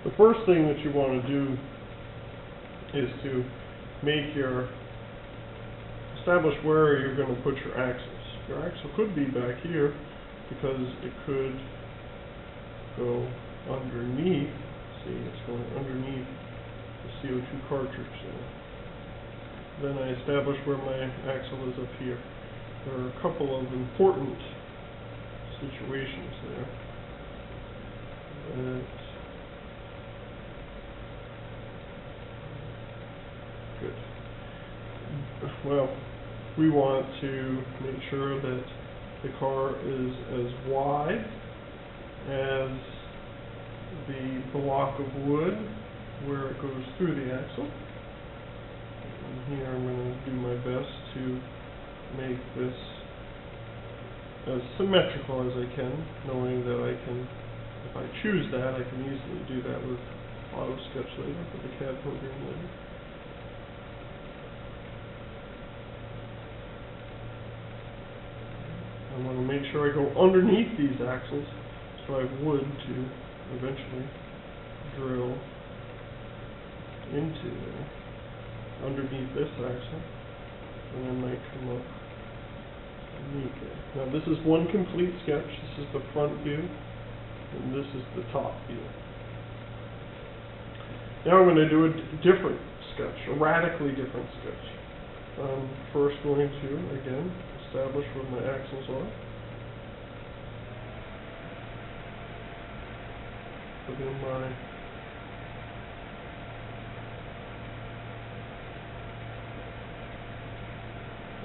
The first thing that you want to do is to establish where you're going to put your axles. Your axle could be back here because it could go underneath. See, it's going underneath the CO2 cartridge there. Then I establish where my axle is up here. There are a couple of important situations there. Good. Well, we want to make sure that the car is as wide as the block of wood where it goes through the axle. And here I'm going to do my best to make this as symmetrical as I can, knowing that I can, if I choose that, I can easily do that with Auto Sketch later, for the CAD program later. I want to make sure I go underneath these axles so I have wood to eventually drill into there, underneath this axle, and I might come up underneath there. Now this is one complete sketch. This is the front view, and this is the top view. Now I'm going to do a different sketch, a radically different sketch. I'm first going to, again, establish where my axles are. Put in my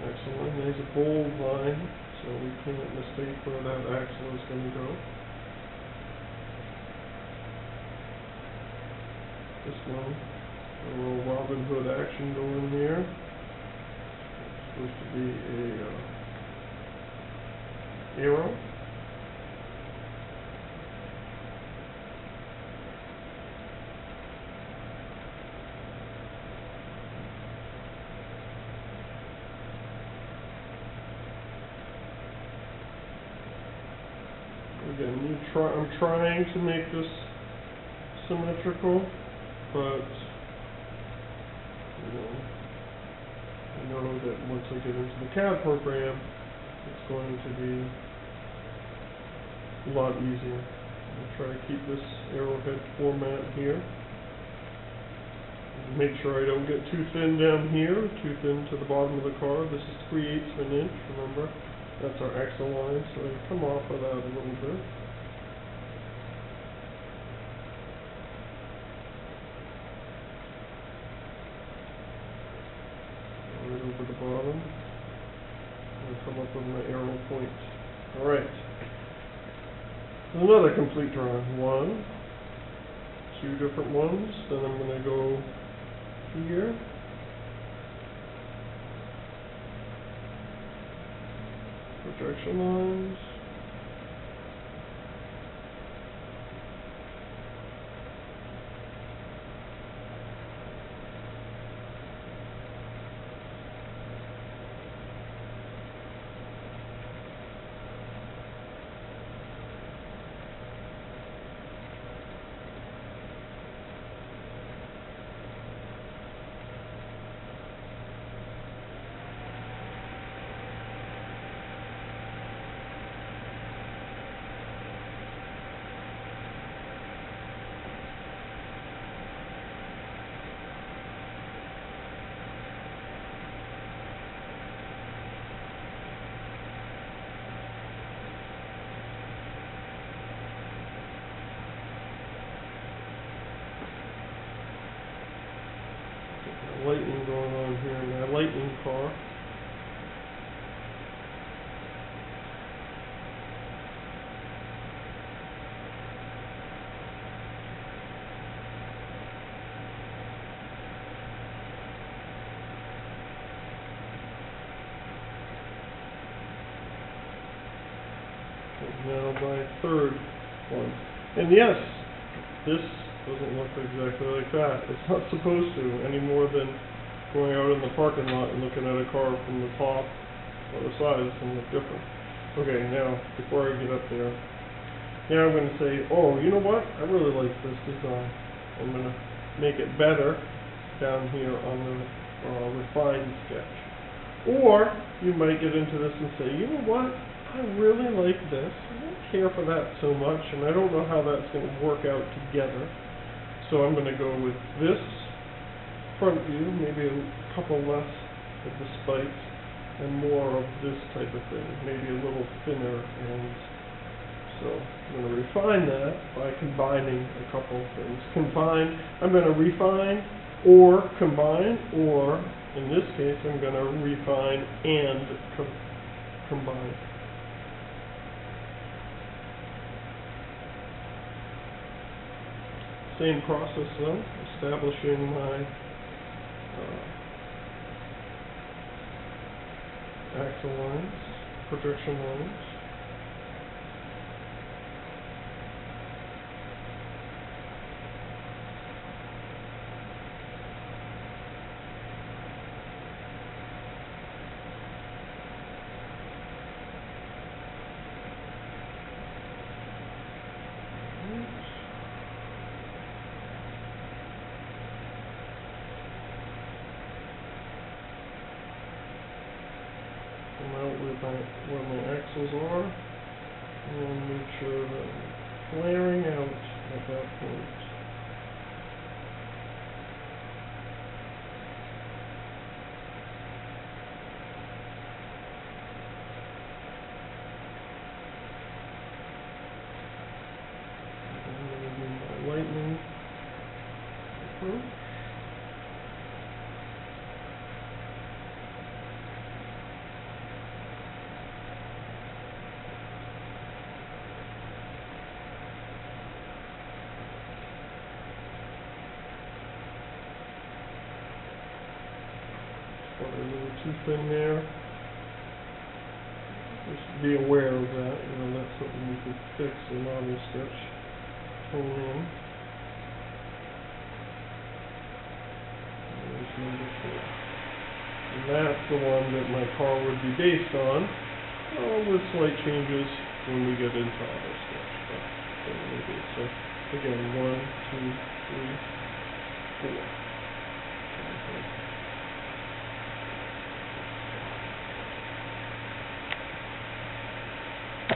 axle line. There's a bold line, so we can't mistake where that axle is going to go. This one, a little Robin Hood action going here. It's supposed to be a arrow. Again, I'm trying to make this symmetrical, but I know that once I get into the CAD program, it's going to be a lot easier. I'll try to keep this arrowhead format here. Make sure I don't get too thin down here, too thin to the bottom of the car. This is 3/8 of an inch, remember? That's our axle line, so I come off of that a little bit. Right over the bottom. And come up with my arrow point. Alright. Another complete drawing. 1, 2 different ones. Then I'm going to go here. Projection lines. Lightning going on here in that lightning car. Now my third one. And yes, this doesn't look exactly like that. It's not supposed to, any more than going out in the parking lot and looking at a car from the top or the side. It's going to look different. Okay, now, before I get up there, now I'm going to say, oh, you know what? I really like this design. I'm going to make it better down here on the refined sketch. Or you might get into this and say, you know what, I really like this, I don't care for that so much, and I don't know how that's going to work out together. So I'm going to go with this front view, maybe a couple less of the spikes, and more of this type of thing, maybe a little thinner. And so I'm going to refine that by combining a couple of things. I'm going to refine or combine, or in this case I'm going to refine and combine. Same process though, establishing my axle lines, projection lines. Come out with where my axles are, and make sure that I'm flaring out at that point. I'm going to do my lightning approach. Got a little too thin there. Just be aware of that. That's something you can fix in model sketch. Tone in. There's number 4. And that's the one that my car would be based on, with slight changes when we get into auto sketch. So again, 1, 2, 3, 4.